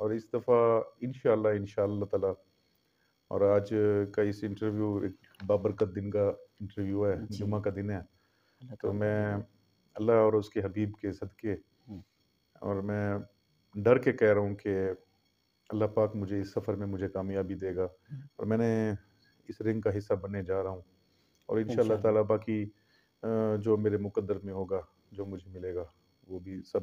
اور اس دفعہ انشاءاللہ تعالی، اور آج کا اس انٹرویو ایک بابرکت دن کا انٹرویو ہے، جی جمعہ کا دن ہے، اللہ تو تعالیٰ میں قبول اللہ اور اس کے حبیب کے صدقے، ہوں، اور میں ڈر کے کہہ رہا ہوں کہ اللہ پاک مجھے اس سفر میں مجھے کامیابی دے گا، ہوں، اور میں نے اس رنگ کا حصہ بننے جا رہا ہوں، اور انشاءاللہ انشاءاللہ تعالی باقی جو میرے مقدر میں ہوگا، جو مجھے ملے گا، وہ بھی سب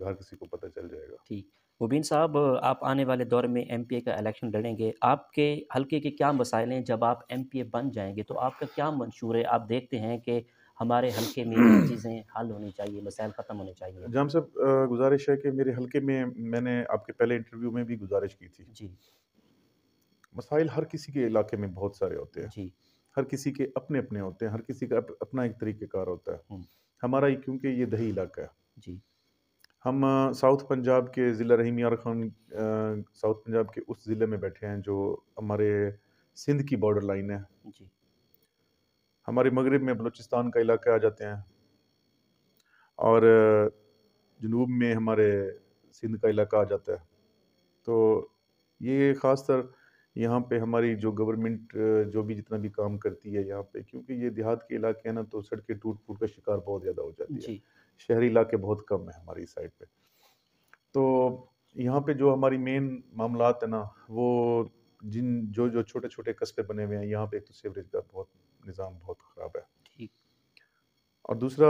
ہر کسی کو پتہ چل جائے گا۔ ٹھیک۔ مبین صاحب، آپ آنے والے دور میں ایم پی اے کا الیکشن لڑیں گے، آپ کے حلقے کے کیا مسائل ہیں؟ جب آپ ایم پی اے بن جائیں گے تو آپ کا کیا منشور ہے؟ آپ دیکھتے ہیں کہ ہمارے حلقے میں یہ چیزیں حل ہونی چاہیے، مسائل ختم ہونے چاہیے۔ جام صاحب، گزارش ہے کہ میرے حلقے میں نے آپ کے پہلے انٹرویو میں بھی گزارش کی تھی، جی مسائل ہر کسی کے علاقے میں بہت سارے ہوتے ہیں، جی ہر کسی کے اپنے اپنے ہوتے ہیں، ہر کسی کا اپنا ایک طریقہ کار ہوتا ہے۔ ہوں، ہمارا کیونکہ یہ دیہی علاقہ ہے، جی ہم ساؤتھ پنجاب کے ضلع رحیم یار خان، ساؤتھ پنجاب کے اس ضلع میں بیٹھے ہیں جو ہمارے سندھ کی بارڈر لائن ہے۔ جی ہمارے مغرب میں بلوچستان کا علاقہ آ جاتے ہیں، اور جنوب میں ہمارے سندھ کا علاقہ آ جاتا ہے۔ تو یہ خاص طر یہاں پہ ہماری جو گورنمنٹ جو بھی جتنا بھی کام کرتی ہے یہاں پہ، کیونکہ یہ دیہات کے علاقے ہیں نا، تو سڑکیں ٹوٹ پھوٹ کا شکار بہت زیادہ ہو جاتی ہے، جی شہری علاقے بہت کم ہیں ہماری سائڈ پہ۔ تو یہاں پہ جو ہماری مین معاملات ہیں نا، وہ جو چھوٹے چھوٹے قصبے بنے ہوئے ہیں یہاں پہ، ایک تو سیوریج کا نظام بہت خراب ہے، ٹھیک اور دوسرا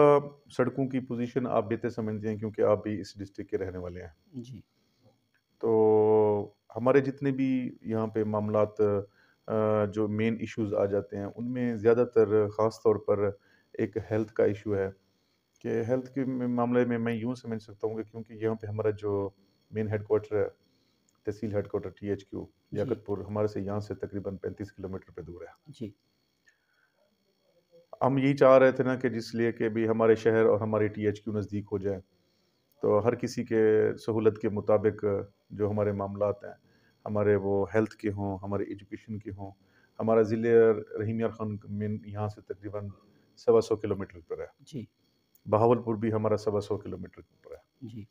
سڑکوں کی پوزیشن آپ بہتر سمجھتے ہیں کیونکہ آپ بھی اس ڈسٹرکٹ کے رہنے والے ہیں۔ جی تو ہمارے جتنے بھی یہاں پہ معاملات جو مین ایشوز آ جاتے ہیں، ان میں زیادہ تر خاص طور پر ایک ہیلتھ کا ایشو ہے، کہ ہیلتھ کے معاملے میں میں یوں سمجھ سکتا ہوں کہ کیونکہ یہاں پہ ہمارا جو مین ہیڈ کوارٹر ہے، تحصیل ہیڈ کوارٹر THQ جی لیاقت پور، ہمارے سے یہاں سے تقریباً 35 کلومیٹر پہ دور ہے۔ جی ہم یہی چاہ رہے تھے نا کہ جس لیے کہ بھی ہمارے شہر اور ہمارے THQ نزدیک ہو جائے، تو ہر کسی کے سہولت کے مطابق جو ہمارے معاملات ہیں، ہمارے وہ ہیلتھ کے ہوں، ہمارے ایجوکیشن کے ہوں۔ ہمارا ضلع رحیم یار خان میں یہاں سے تقریباً 125 کلومیٹر پر ہے، جی بہاول پور بھی ہمارا 125 کلومیٹر پر ہے۔ جی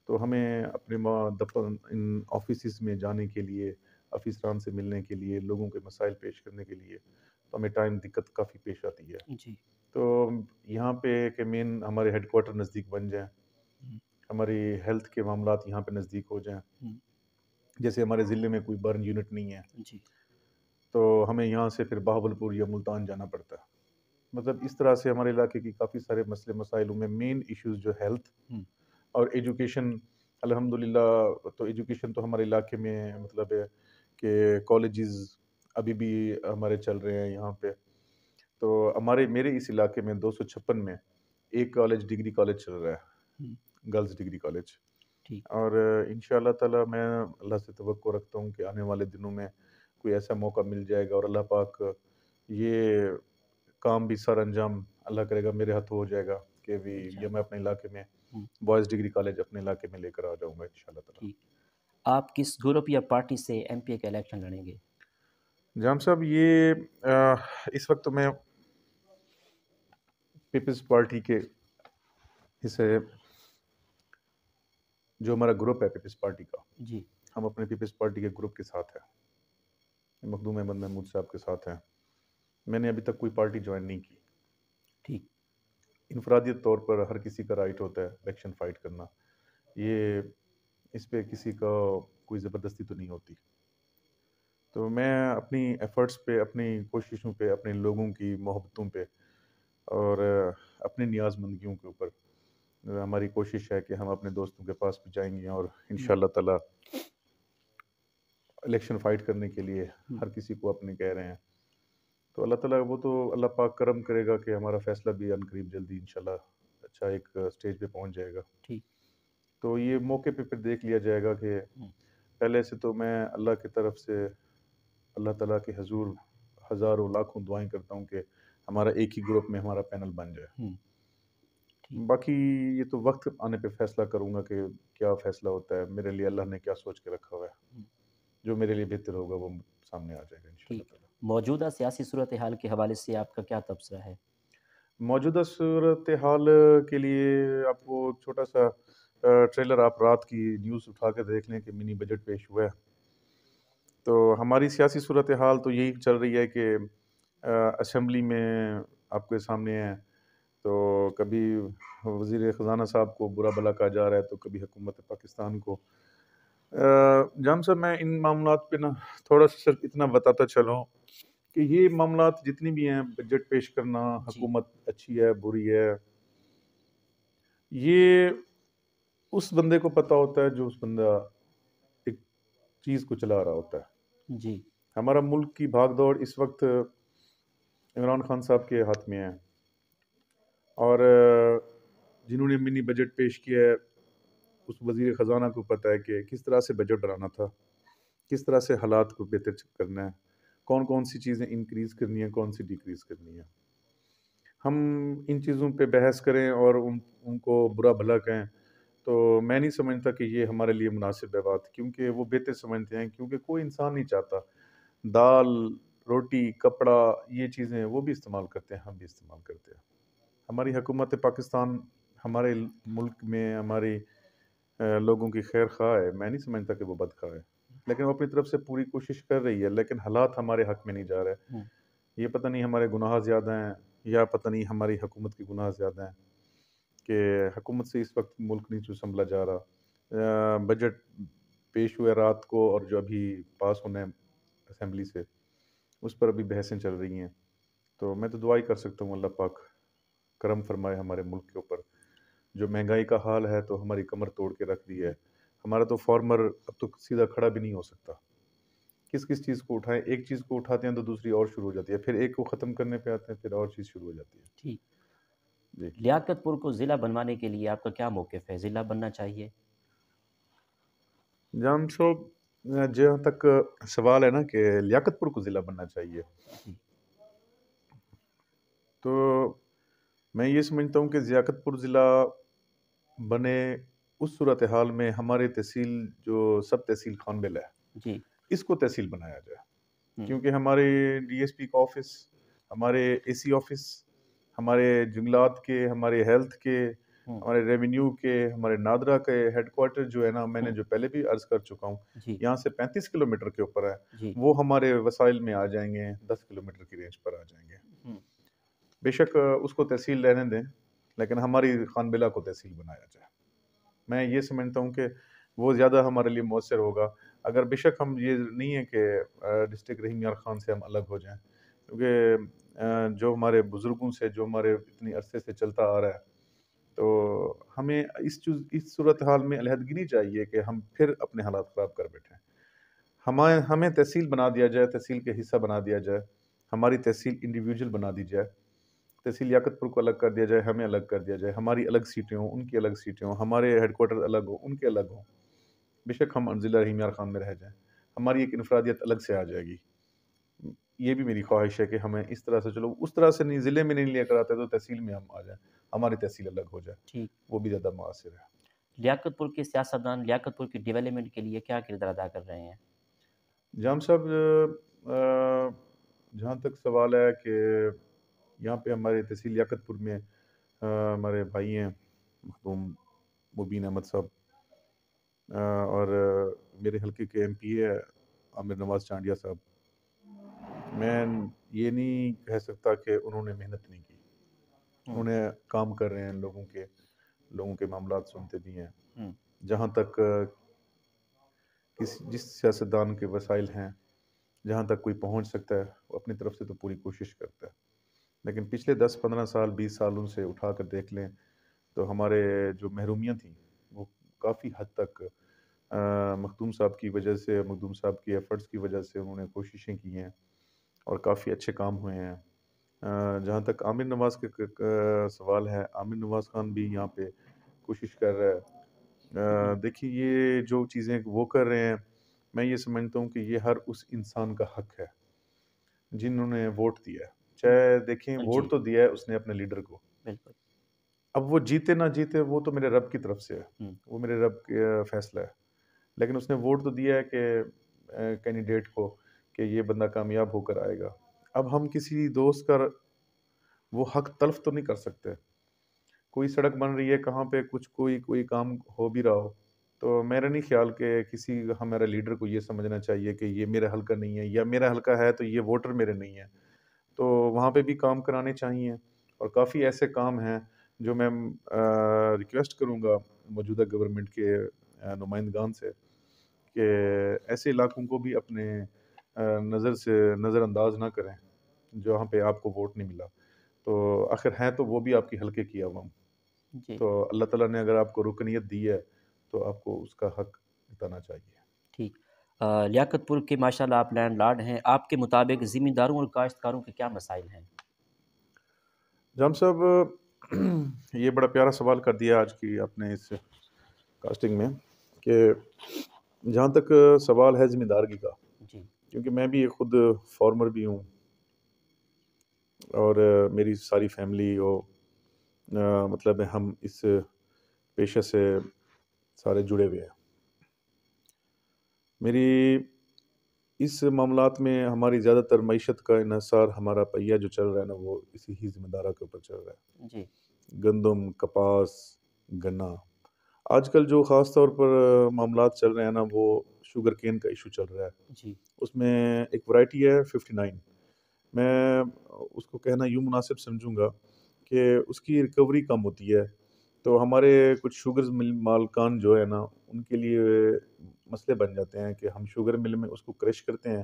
تو ہمیں اپنے دفتر ان آفیسز میں جانے کے لیے، افسران سے ملنے کے لیے، لوگوں کے مسائل پیش کرنے کے لیے، تو ہمیں ٹائم دقت کافی پیش آتی ہے۔ جی تو یہاں پہ کہ مین ہمارے ہیڈ کوارٹر نزدیک بن جائیں، ہوں، ہماری ہیلتھ کے معاملات یہاں پہ نزدیک ہو جائیں، ہوں، جیسے ہمارے ضلع میں کوئی برن یونٹ نہیں ہے، جی تو ہمیں یہاں سے پھر بہاولپور یا ملتان جانا پڑتا ہے۔ مطلب اس طرح سے ہمارے علاقے کی کافی سارے مسئلے مسائلوں میں مین ایشوز جو ہیلتھ ہوں، اور ایجوکیشن، الحمدللہ تو ایجوکیشن تو ہمارے علاقے میں مطلب ہے کہ کالجز ابھی بھی ہمارے چل رہے ہیں یہاں پہ۔ تو میرے اس علاقے میں 256 میں ایک ڈگری کالج چل رہا ہوں، ہے، گرلز ڈگری کالج، ٹھیک اور انشاءاللہ تعالی میں اللہ سے توقع رکھتا ہوں کہ آنے والے دنوں میں کوئی ایسا موقع مل جائے گا، اور اللہ پاک یہ کام بھی سر انجام اللہ کرے گا، میرے ہاتھوں ہو جائے گا کہ بھی یہ میں انشاءاللہ اپنے علاقے میں ہوں، بوائز ڈگری کالج اپنے علاقے میں لے کر آ جاؤں گا انشاءاللہ تعالی۔ ٹھیک۔ آپ کس گروپ یا پارٹی سے ایم پی اے کا الیکشن لڑیں گے؟ جام صاحب، یہ اس وقت میں پیپلز پارٹی کے حصے، جو ہمارا گروپ ہے پیپلز پارٹی کا، جی ہم اپنے پیپلز پارٹی کے گروپ کے ساتھ ہیں، مخدوم احمد محمود صاحب کے ساتھ ہیں۔ میں نے ابھی تک کوئی پارٹی جوائن نہیں کی۔ ٹھیک انفرادیت طور پر ہر کسی کا رائٹ ہوتا ہے الیکشن فائٹ کرنا، یہ اس پہ کسی کا کوئی زبردستی تو نہیں ہوتی۔ تو میں اپنی ایفرٹس پہ، اپنی کوششوں پہ، اپنے لوگوں کی محبتوں پہ، اور اپنی نیاز مندیوں کے اوپر ہماری کوشش ہے کہ ہم اپنے دوستوں کے پاس بھی جائیں گے، اور ہوں، انشاءاللہ تعالی الیکشن فائٹ کرنے کے لیے ہوں، ہر کسی کو اپنے کہہ رہے ہیں۔ تو اللہ تعالیٰ وہ تو اللہ پاک کرم کرے گا کہ ہمارا فیصلہ بھی ان قریب جلدی انشاءاللہ اچھا ایک سٹیج پہ پہنچ جائے گا۔ ٹھیک تو یہ موقع پہ پھر دیکھ لیا جائے گا کہ ہوں، پہلے سے تو میں اللہ کی طرف سے اللہ تعالیٰ کے حضور ہزاروں لاکھوں دعائیں کرتا ہوں کہ ہمارا ایک ہی گروپ میں ہمارا پینل بن جائے۔ ہوں، ٹھیک باقی یہ تو وقت آنے پہ فیصلہ کروں گا کہ کیا فیصلہ ہوتا ہے، میرے لیے اللہ نے کیا سوچ کے رکھا ہوا ہے، ہوں، جو میرے لیے بہتر ہوگا وہ سامنے آ جائے گا انشاءاللہ ٹھیک۔ تعالیٰ۔ موجودہ سیاسی صورتحال کے حوالے سے آپ کا کیا تبصرہ ہے؟ موجودہ صورتحال کے لیے آپ کو چھوٹا سا ٹریلر آپ رات کی نیوز اٹھا کے دیکھ لیں کہ منی بجٹ پیش ہوا ہے. تو ہماری سیاسی صورتحال تو یہی چل رہی ہے کہ اسمبلی میں آپ کے سامنے ہے تو کبھی وزیر خزانہ صاحب کو برا بھلا کہا جا رہا ہے تو کبھی حکومت پاکستان کو. جام صاحب میں ان معاملات پہ نا تھوڑا سا صرف اتنا بتاتا چلوں کہ یہ معاملات جتنی بھی ہیں، بجٹ پیش کرنا، جی حکومت اچھی ہے بری ہے، یہ اس بندے کو پتہ ہوتا ہے جو اس بندہ ایک چیز کو چلا رہا ہوتا ہے. جی ہمارا ملک کی بھاگ دوڑ اس وقت عمران خان صاحب کے ہاتھ میں ہے، اور جنہوں نے منی بجٹ پیش کیا ہے اس وزیر خزانہ کو پتہ ہے کہ کس طرح سے بجٹ بنانا تھا، کس طرح سے حالات کو بہتر کرنا ہے، کون کون سی چیزیں انکریز کرنی ہیں، کون سی ڈیکریز کرنی ہے. ہم ان چیزوں پہ بحث کریں اور ان کو برا بھلا کہیں تو میں نہیں سمجھتا کہ یہ ہمارے لیے مناسب ہے بات، کیونکہ وہ بہتر سمجھتے ہیں، کیونکہ کوئی انسان نہیں چاہتا دال روٹی کپڑا یہ چیزیں وہ بھی استعمال کرتے ہیں، ہم بھی استعمال کرتے ہیں. ہماری حکومت پاکستان ہمارے ملک میں ہماری لوگوں کی خیر خواہ ہے، میں نہیں سمجھتا کہ وہ بد خواہ ہے، لیکن وہ اپنی طرف سے پوری کوشش کر رہی ہے، لیکن حالات ہمارے حق میں نہیں جا رہے. ہوں، یہ پتہ نہیں ہمارے گناہ زیادہ ہیں یا پتہ نہیں ہماری حکومت کے گناہ زیادہ ہیں کہ حکومت سے اس وقت ملک نہیں سنبھلا جا رہا. بجٹ پیش ہوئے رات کو اور جو ابھی پاس ہونا ہے اسمبلی سے اس پر ابھی بحثیں چل رہی ہیں. تو میں تو دعا ہی کر سکتا ہوں اللہ پاک کرم فرمائے ہمارے ملک کے اوپر. جو مہنگائی کا حال ہے تو ہماری کمر توڑ کے رکھ دی ہے. ہمارا تو فارمر اب تو سیدھا کھڑا بھی نہیں ہو سکتا. کس کس چیز کو اٹھائیں، ایک چیز کو اٹھاتے ہیں تو دوسری اور شروع ہو جاتی ہے، پھر ایک کو ختم کرنے پہ آتے ہیں پھر اور چیز شروع ہو جاتی ہے. ٹھیک. جی لیاقت پور کو ضلع بنوانے کے لیے آپ کا کیا موقف ہے؟ ضلع بننا چاہیے؟ جان صاحب جہاں تک سوال ہے نا کہ لیاقت پور کو ضلع بننا چاہیے، جی تو میں یہ سمجھتا ہوں کہ لیاقت پور ضلع بنے اس صورتحال میں ہمارے تحصیل جو سب تحصیل خانبل ہے جی اس کو تحصیل بنایا جائے، ہوں، کیونکہ ہمارے ڈی ایس پی کا آفس، ہمارے اے سی آفس، ہمارے جنگلات کے، ہمارے ہیلتھ کے، ہوں، ہمارے ریونیو کے، ہمارے نادرا کے ہیڈ کوارٹر جو ہے نا، میں نے ہوں، جو پہلے بھی عرض کر چکا ہوں، جی یہاں سے 35 کلومیٹر کے اوپر ہے، جی وہ ہمارے وسائل میں آ جائیں گے، 10 کلومیٹر کی رینج پر آ جائیں گے. ہوں، بے شک اس کو تحصیل رہنے دیں، لیکن ہماری خانبلہ کو تحصیل بنایا جائے. میں یہ سمجھتا ہوں کہ وہ زیادہ ہمارے لیے مؤثر ہوگا. اگر بے شک ہم یہ نہیں ہے کہ ڈسٹرکٹ رحیم یار خان سے ہم الگ ہو جائیں، کیونکہ جو ہمارے بزرگوں سے، جو ہمارے اتنی عرصے سے چلتا آ رہا ہے، تو ہمیں اس صورتحال میں علیحدگی نہیں چاہیے کہ ہم پھر اپنے حالات خراب کر بیٹھیں. ہمیں تحصیل بنا دیا جائے، تحصیل کے حصہ بنا دیا جائے، ہماری تحصیل انڈیویجول بنا دی جائے، تحصیل لیاقت پور کو الگ کر دیا جائے، ہمیں الگ کر دیا جائے، ہماری الگ سیٹیں ہوں، ان کی الگ سیٹیں ہوں، ہمارے ہیڈ کوارٹر الگ ہوں، ان کے الگ ہوں. بے شک ہم ضلع رحیم یار خان میں رہ جائیں، ہماری ایک انفرادیت الگ سے آ جائے گی. یہ بھی میری خواہش ہے کہ ہمیں اس طرح سے چلو، اس طرح سے نہیں، ضلع میں نہیں لے کر آتے تو تحصیل میں ہم آ جائیں، ہماری تحصیل الگ ہو جائے، ٹھیک. وہ بھی زیادہ مؤثر ہے. لیاقت پور کے سیاستدان لیاقت پور کی ڈیولپمنٹ کے لیے کیا کردار ادا کر رہے ہیں؟ جام صاحب جہاں تک سوال ہے کہ یہاں پہ ہمارے تحصیل لیاقت پور میں ہمارے بھائی ہیں مخدوم مبین احمد صاحب، اور میرے حلقے کے ایم پی ہے عامر نواز چانڈیا صاحب. میں یہ نہیں کہہ سکتا کہ انہوں نے محنت نہیں کی، انہوں نے کام کر رہے ہیں، لوگوں کے معاملات سنتے بھی ہیں. ہوں، جہاں تک جس سیاستدان کے وسائل ہیں، جہاں تک کوئی پہنچ سکتا ہے وہ اپنی طرف سے تو پوری کوشش کرتا ہے. لیکن پچھلے 10-15 سال 20 سالوں سے اٹھا کر دیکھ لیں تو ہمارے جو محرومیاں تھیں وہ کافی حد تک مخدوم صاحب کی وجہ سے، مخدوم صاحب کی ایفرٹس کی وجہ سے انہوں نے کوششیں کی ہیں اور کافی اچھے کام ہوئے ہیں. جہاں تک عامر نواز کے سوال ہے، عامر نواز خان بھی یہاں پہ کوشش کر رہا ہے. دیکھیے یہ جو چیزیں وہ کر رہے ہیں، میں یہ سمجھتا ہوں کہ یہ ہر اس انسان کا حق ہے جنہوں نے ووٹ دیا ہے. چاہے دیکھیں جی ووٹ تو دیا ہے اس نے اپنے لیڈر کو، بالکل. اب وہ جیتے نہ جیتے وہ تو میرے رب کی طرف سے ہے، ہوں، وہ میرے رب کا فیصلہ ہے. لیکن اس نے ووٹ تو دیا ہے کہ کینڈیڈیٹ کو کہ یہ بندہ کامیاب ہو کر آئے گا. اب ہم کسی دوست کا وہ حق تلف تو نہیں کر سکتے. کوئی سڑک بن رہی ہے کہاں پہ کچھ کوئی کام ہو بھی رہا ہو، تو میرا نہیں خیال کہ کسی ہمارے لیڈر کو یہ سمجھنا چاہیے کہ یہ میرا حلقہ نہیں ہے، یا میرا حلقہ ہے تو یہ ووٹر میرے نہیں ہیں، تو وہاں پہ بھی کام کرانے چاہیے۔ اور کافی ایسے کام ہیں جو میں ریکویسٹ کروں گا موجودہ گورنمنٹ کے نمائندگان سے کہ ایسے علاقوں کو بھی اپنے نظر سے نظر انداز نہ کریں جہاں پہ آپ کو ووٹ نہیں ملا، تو آخر ہیں تو وہ بھی آپ کی حلقے کی عوام، جی تو اللہ تعالیٰ نے اگر آپ کو رکنیت دی ہے تو آپ کو اس کا حق بتانا چاہیے۔ ٹھیک۔ لیاقت پور کے ماشاء اللہ آپ لینڈ لارڈ ہیں، آپ کے مطابق زمین داروں اور کاشتکاروں کے کیا مسائل ہیں؟ جام صاحب یہ بڑا پیارا سوال کر دیا آج کی آپ نے اس کاسٹنگ میں، کہ جہاں تک سوال ہے ذمہ داری کا، جی کیونکہ میں بھی خود فارمر بھی ہوں اور میری ساری فیملی مطلب ہم اس پیشے سے سارے جڑے ہوئے ہیں۔ میری اس معاملات میں ہماری زیادہ تر معیشت کا انحصار، ہمارا پہیہ جو چل رہا ہے نا، وہ اسی ہی ذمہ دارہ کے اوپر چل رہا ہے۔ جی گندم، کپاس، گنا، آج کل جو خاص طور پر معاملات چل رہے ہیں نا، وہ شوگر کین کا ایشو چل رہا ہے۔ جی اس میں ایک ورائٹی ہے 59، میں اس کو کہنا یوں مناسب سمجھوں گا کہ اس کی ریکوری کم ہوتی ہے، تو ہمارے کچھ شوگر مل مالکان جو ہے نا، ان کے لیے مسئلے بن جاتے ہیں کہ ہم شوگر مل میں اس کو کرش کرتے ہیں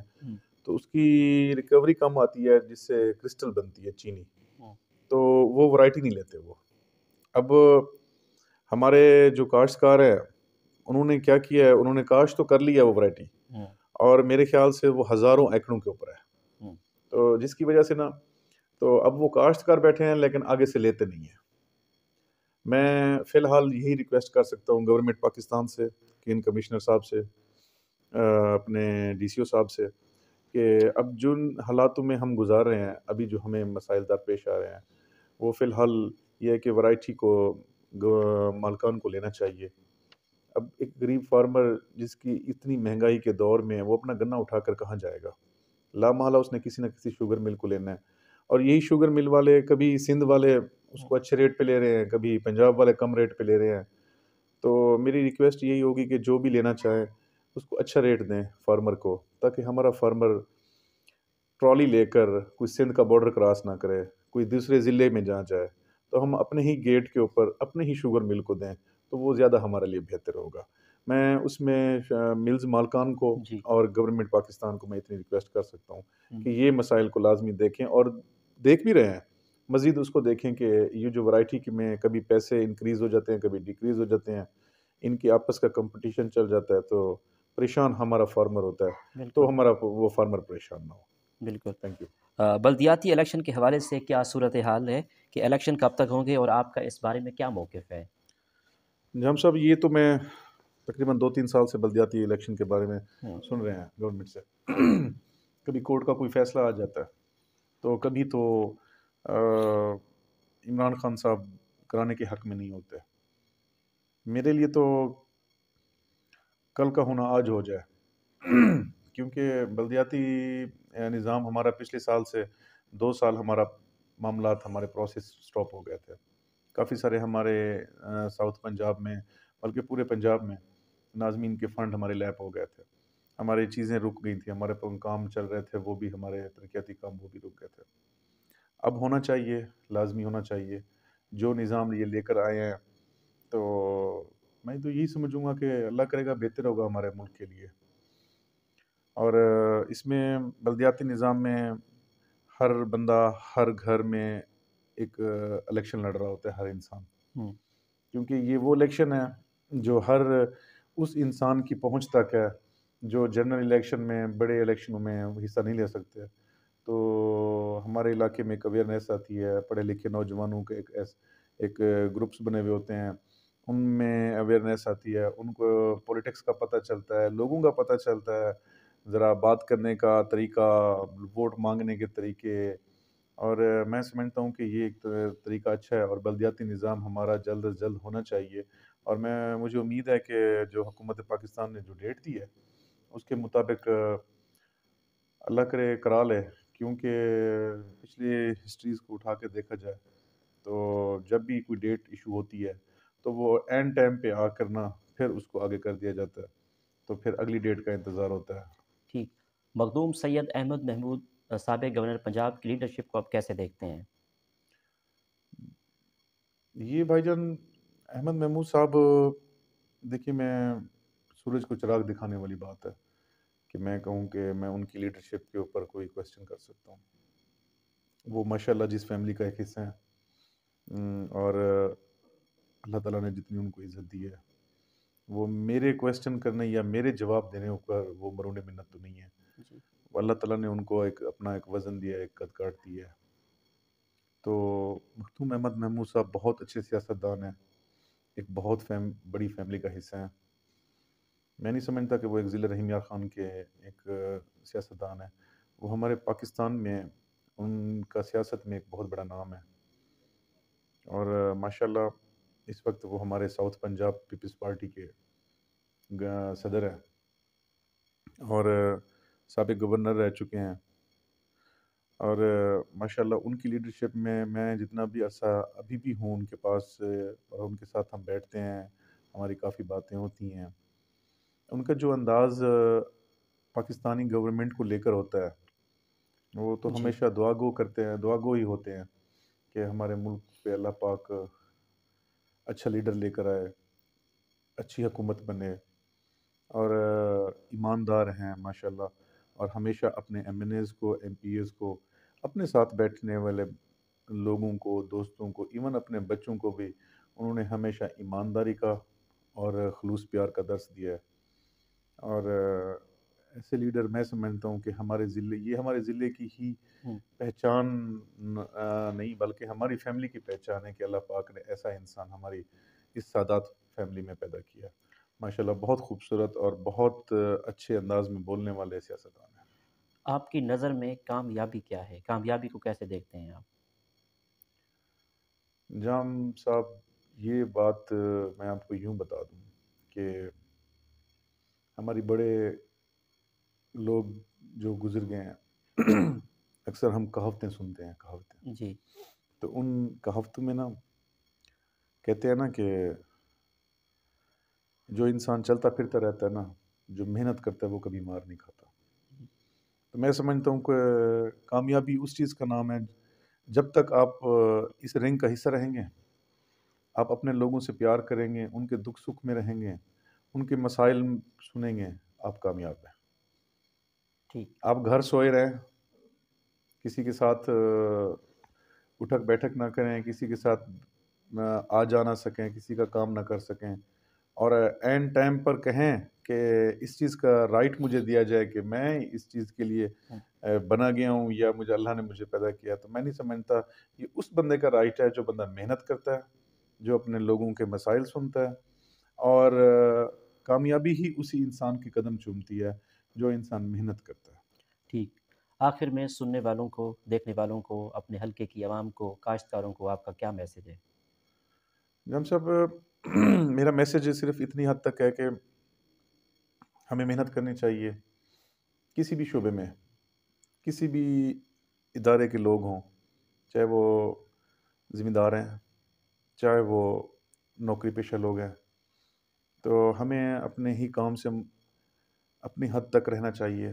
تو اس کی ریکوری کم آتی ہے، جس سے کرسٹل بنتی ہے چینی، تو وہ ورائٹی نہیں لیتے وہ۔ اب ہمارے جو کاشتکار ہیں انہوں نے کیا کیا ہے، انہوں نے کاشت تو کر لیا وہ ورائٹی، اور میرے خیال سے وہ ہزاروں ایکڑوں کے اوپر ہے، تو جس کی وجہ سے نا، تو اب وہ کاشتکار بیٹھے ہیں لیکن آگے سے لیتے نہیں ہیں۔ میں فی الحال یہی ریکویسٹ کر سکتا ہوں گورنمنٹ پاکستان سے، کین کمشنر صاحب سے، اپنے ڈی سی او صاحب سے، کہ اب جن حالاتوں میں ہم گزار رہے ہیں، ابھی جو ہمیں مسائل درپیش آ رہے ہیں، وہ فی الحال یہ ہے کہ ورائٹی کو مالکان کو لینا چاہیے۔ اب ایک غریب فارمر جس کی اتنی مہنگائی کے دور میں وہ اپنا گنا اٹھا کر کہاں جائے گا؟ لامحالہ اس نے کسی نہ کسی شوگر مل کو لینا ہے، اور یہی شوگر مل والے کبھی سندھ والے اس کو اچھے ریٹ پہ لے رہے ہیں، کبھی پنجاب والے کم ریٹ پہ لے رہے ہیں، تو میری ریکویسٹ یہی ہوگی کہ جو بھی لینا چاہیں اس کو اچھا ریٹ دیں فارمر کو، تاکہ ہمارا فارمر ٹرالی لے کر کوئی سندھ کا بارڈر کراس نہ کرے، کوئی دوسرے ضلع میں جہاں جائے، تو ہم اپنے ہی گیٹ کے اوپر اپنے ہی شوگر مل کو دیں، تو وہ زیادہ ہمارے لیے بہتر ہوگا۔ میں اس میں ملز مالکان کو جی اور گورنمنٹ پاکستان کو میں اتنی ریکویسٹ کر سکتا ہوں کہ یہ مسائل کو لازمی دیکھیں، اور دیکھ بھی رہے ہیں، مزید اس کو دیکھیں کہ یہ جو ورائٹی میں کبھی پیسے انکریز ہو جاتے ہیں، کبھی ڈیکریز ہو جاتے ہیں، ان کی آپس کا کمپٹیشن چل جاتا ہے، تو پریشان ہمارا فارمر ہوتا ہے، بالکل تو ہمارا وہ فارمر پریشان نہ ہو۔ بالکل۔ Thank you. بلدیاتی الیکشن کے حوالے سے کیا صورتحال ہے کہ الیکشن کب تک ہوں گے، اور آپ کا اس بارے میں کیا موقف ہے؟ جام صاحب یہ تو میں تقریباً 2-3 سال سے بلدیاتی الیکشن کے بارے میں سن رہے ہیں گورنمنٹ سے، کبھی کورٹ کا کوئی فیصلہ آ جاتا ہے، تو کبھی تو عمران خان صاحب کرانے کے حق میں نہیں ہوتے۔ میرے لیے تو کل کا ہونا آج ہو جائے، کیونکہ بلدیاتی نظام ہمارا پچھلے سال سے 2 سال ہمارا معاملات، ہمارے پروسیس سٹاپ ہو گئے تھے، کافی سارے ہمارے ساؤتھ پنجاب میں، بلکہ پورے پنجاب میں ناظمین کے فنڈ ہمارے لیپ ہو گئے تھے، ہماری چیزیں رک گئی تھیں، ہمارے کام چل رہے تھے، وہ بھی ہمارے ترقیاتی کام وہ بھی رک گئے تھے۔ اب ہونا چاہیے، لازمی ہونا چاہیے، جو نظام یہ لے کر آئے ہیں، تو میں تو یہی سمجھوں گا کہ اللہ کرے گا بہتر ہوگا ہمارے ملک کے لیے۔ اور اس میں بلدیاتی نظام میں ہر بندہ ہر گھر میں ایک الیکشن لڑ رہا ہوتا ہے، ہر انسان، کیونکہ یہ وہ الیکشن ہے جو ہر اس انسان کی پہنچ تک ہے جو جنرل الیکشن میں، بڑے الیکشنوں میں حصہ نہیں لے سکتے۔ تو ہمارے علاقے میں ایک اویئرنیس آتی ہے، پڑھے لکھے نوجوانوں کے ایک گروپس بنے ہوئے ہوتے ہیں، ان میں اویئرنیس آتی ہے، ان کو پولیٹکس کا پتہ چلتا ہے، لوگوں کا پتہ چلتا ہے، ذرا بات کرنے کا طریقہ، ووٹ مانگنے کے طریقے، اور میں سمجھتا ہوں کہ یہ ایک طریقہ اچھا ہے، اور بلدیاتی نظام ہمارا جلد از جلد ہونا چاہیے، اور مجھے امید ہے کہ جو حکومت پاکستان نے جو ڈیٹ دی ہے اس کے مطابق اللہ کرے کرا لے، کیونکہ پچھلی ہسٹریز کو اٹھا کے دیکھا جائے تو جب بھی کوئی ڈیٹ ایشو ہوتی ہے تو وہ اینڈ ٹائم پہ آ کر نا پھر اس کو آگے کر دیا جاتا ہے، تو پھر اگلی ڈیٹ کا انتظار ہوتا ہے۔ ٹھیک، مخدوم سید احمد محمود سابق گورنر پنجاب کی لیڈرشپ کو آپ کیسے دیکھتے ہیں؟ یہ بھائی جان احمد محمود صاحب، دیکھیے میں سورج کو چراغ دکھانے والی بات ہے کہ میں کہوں کہ میں ان کی لیڈرشپ کے اوپر کوئی کویسچن کر سکتا ہوں۔ وہ ماشاءاللہ جس فیملی کا ایک حصہ ہیں، اور اللہ تعالیٰ نے جتنی ان کو عزت دی ہے، وہ میرے کویسچن کرنے یا میرے جواب دینے اوپر وہ مرہون منت تو نہیں ہے۔ جی وہ اللہ تعالیٰ نے ان کو ایک اپنا ایک وزن دیا ہے، ایک قد کاٹ دیا ہے۔ تو مختوم احمد محمود صاحب بہت اچھے سیاستدان ہیں، ایک بہت بڑی فیملی کا حصہ ہیں۔ میں نہیں سمجھتا کہ وہ ایک ضلع رحیم یار خان کے ایک سیاستدان ہیں۔ وہ ہمارے پاکستان میں ان کا سیاست میں ایک بہت بڑا نام ہے، اور ماشاءاللہ اس وقت وہ ہمارے ساؤتھ پنجاب پیپلز پارٹی کے صدر ہیں، اور سابق گورنر رہ چکے ہیں، اور ماشاءاللہ ان کی لیڈرشپ میں جتنا بھی عرصہ ابھی بھی ہوں ان کے پاس، اور ان کے ساتھ ہم بیٹھتے ہیں، ہماری کافی باتیں ہوتی ہیں۔ ان کا جو انداز پاکستانی گورنمنٹ کو لے کر ہوتا ہے، وہ تو جی ہمیشہ دعا گو کرتے ہیں، دعا گو ہی ہوتے ہیں کہ ہمارے ملک پہ اللہ پاک اچھا لیڈر لے کر آئے، اچھی حکومت بنے، اور ایماندار ہیں ماشاءاللہ، اور ہمیشہ اپنے ایم این ایز کو، ایم پی ایز کو، اپنے ساتھ بیٹھنے والے لوگوں کو، دوستوں کو، ایون اپنے بچوں کو بھی انہوں نے ہمیشہ ایمانداری کا اور خلوص پیار کا درس دیا ہے۔ اور ایسے لیڈر میں سمجھتا ہوں کہ یہ ہمارے ضلع کی ہی ہوں، پہچان نہیں بلکہ ہماری فیملی کی پہچان ہے کہ اللہ پاک نے ایسا انسان ہماری اس سادات فیملی میں پیدا کیا۔ ماشاءاللہ بہت خوبصورت اور بہت اچھے انداز میں بولنے والے سیاستدان ہیں۔ آپ کی نظر میں کامیابی کیا ہے؟ کامیابی کو کیسے دیکھتے ہیں آپ؟ جام صاحب، یہ بات میں آپ کو یوں بتا دوں کہ ہماری بڑے لوگ جو گزر گئے ہیں اکثر ہم کہاوتیں سنتے ہیں، کہاوتیں، جی تو ان کہاوتوں میں نا کہتے ہیں نا کہ جو انسان چلتا پھرتا رہتا ہے نا، جو محنت کرتا ہے وہ کبھی مار نہیں کھاتا۔ تو میں سمجھتا ہوں کہ کامیابی اس چیز کا نام ہے، جب تک آپ اس رنگ کا حصہ رہیں گے، آپ اپنے لوگوں سے پیار کریں گے، ان کے دکھ سکھ میں رہیں گے، ان کے مسائل سنیں گے، آپ کامیاب ہیں۔ ٹھیک آپ گھر سوئے رہیں، کسی کے ساتھ اٹھک بیٹھک نہ کریں، کسی کے ساتھ آ جا نہ سکیں، کسی کا کام نہ کر سکیں، اور اینڈ ٹائم پر کہیں کہ اس چیز کا رائٹ مجھے دیا جائے کہ میں اس چیز کے لیے ہوں، بنا گیا ہوں، یا مجھے اللہ نے مجھے پیدا کیا، تو میں نہیں سمجھتا یہ اس بندے کا رائٹ ہے جو بندہ محنت کرتا ہے، جو اپنے لوگوں کے مسائل سنتا ہے، اور کامیابی ہی اسی انسان کی قدم چومتی ہے جو انسان محنت کرتا ہے۔ ٹھیک، آخر میں سننے والوں کو، دیکھنے والوں کو، اپنے حلقے کی عوام کو، کاشتکاروں کو آپ کا کیا میسج ہے؟ جم صاحب، میرا میسج صرف اتنی حد تک ہے کہ ہمیں محنت کرنی چاہیے، کسی بھی شعبے میں، کسی بھی ادارے کے لوگ ہوں، چاہے وہ ذمہ دار ہیں، چاہے وہ نوکری پیشہ لوگ ہیں، تو ہمیں اپنے ہی کام سے اپنی حد تک رہنا چاہیے،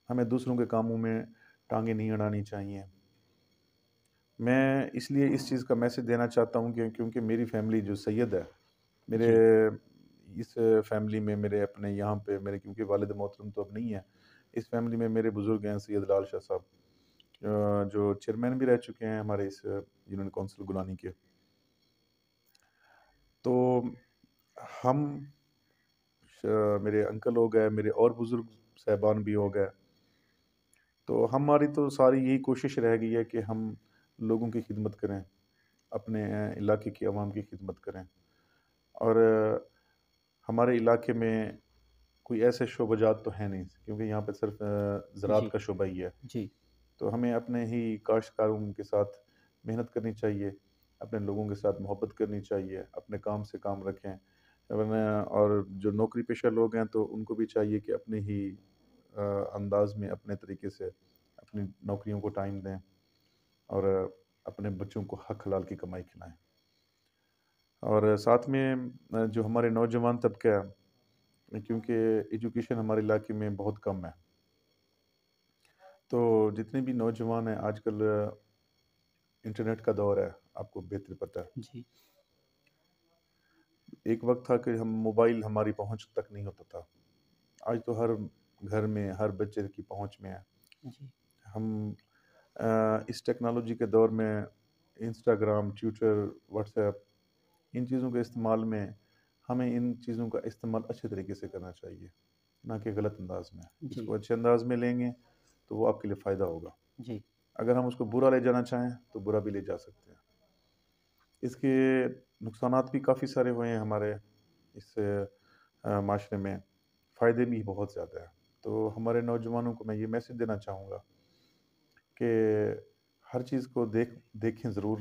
ہمیں دوسروں کے کاموں میں ٹانگیں نہیں اڑانی چاہیے۔ میں اس لیے اس چیز کا میسج دینا چاہتا ہوں کہ کیونکہ میری فیملی جو سید ہے، میرے جی اس فیملی میں، میرے اپنے یہاں پہ میرے، کیونکہ والد محترم تو اب نہیں ہے، اس فیملی میں میرے بزرگ ہیں سید لال شاہ صاحب، جو چیئرمین بھی رہ چکے ہیں ہمارے اس یونین کونسل گلانی کے۔ تو ہم میرے انکل ہو گئے، میرے اور بزرگ صاحبان بھی ہو گئے، تو ہماری تو ساری یہی کوشش رہ گئی ہے کہ ہم لوگوں کی خدمت کریں، اپنے علاقے کی عوام کی خدمت کریں، اور ہمارے علاقے میں کوئی ایسے شعبہ جات تو ہے نہیں، کیونکہ یہاں پہ صرف زراعت جی کا شعبہ ہی ہے، جی تو ہمیں اپنے ہی کاشتکاروں کے ساتھ محنت کرنی چاہیے، اپنے لوگوں کے ساتھ محبت کرنی چاہیے، اپنے کام سے کام رکھیں، ورنہ اور جو نوکری پیشہ لوگ ہیں تو ان کو بھی چاہیے کہ اپنے ہی انداز میں، اپنے طریقے سے اپنی نوکریوں کو ٹائم دیں، اور اپنے بچوں کو حق حلال کی کمائی کھلائیں. اور ساتھ میں جو ہمارے نوجوان طبقہ ہے، کیونکہ ایجوکیشن ہمارے علاقے میں بہت کم ہے، تو جتنے بھی نوجوان ہیں آج کل انٹرنیٹ کا دور ہے، آپ کو بہتر پتہ ہے. جی ایک وقت تھا کہ ہم موبائل ہماری پہنچ تک نہیں ہوتا تھا، آج تو ہر گھر میں ہر بچے کی پہنچ میں ہے. جی ہم اس ٹیکنالوجی کے دور میں انسٹاگرام، ٹویٹر، واٹس ایپ، ان چیزوں کے استعمال میں ہمیں ان چیزوں کا استعمال اچھے طریقے سے کرنا چاہیے، نہ کہ غلط انداز میں. اس جی کو اچھے انداز میں لیں گے تو وہ آپ کے لیے فائدہ ہوگا. جی اگر ہم اس کو برا لے جانا چاہیں تو برا بھی لے جا سکتے ہیں. اس کے نقصانات بھی کافی سارے ہوئے ہیں ہمارے اس معاشرے میں، فائدے بھی بہت زیادہ ہیں. تو ہمارے نوجوانوں کو میں یہ میسج دینا چاہوں گا کہ ہر چیز کو دیکھیں ضرور،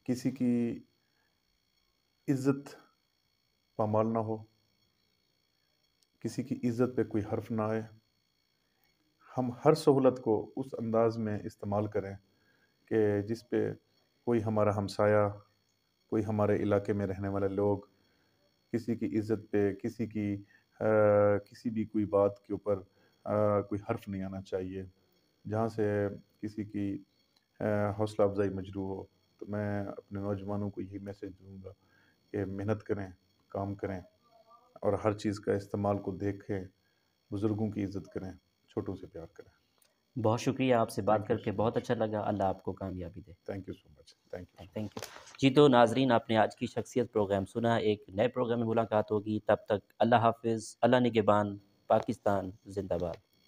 کسی کی عزت پامال نہ ہو، کسی کی عزت پہ کوئی حرف نہ آئے. ہم ہر سہولت کو اس انداز میں استعمال کریں کہ جس پہ کوئی ہمارا ہمسایہ، کوئی ہمارے علاقے میں رہنے والے لوگ، کسی کی عزت پہ، کسی بھی کوئی بات کے اوپر کوئی حرف نہیں آنا چاہیے، جہاں سے کسی کی حوصلہ افزائی مجروح ہو. تو میں اپنے نوجوانوں کو یہی میسج دوں گا کہ محنت کریں، کام کریں، اور ہر چیز کا استعمال کو دیکھیں، بزرگوں کی عزت کریں، چھوٹوں سے پیار کریں. بہت شکریہ، آپ سے بات تھینک یو کر کے سو بہت مچ. اچھا لگا. اللہ آپ کو کامیابی دے. Thank you so much. Thank you. Thank you. جی تو ناظرین، آپ نے آج کی شخصیت پروگرام سنا. ایک نئے پروگرام میں ملاقات ہوگی. تب تک اللہ حافظ. اللہ نگہبان. پاکستان زندہ باد.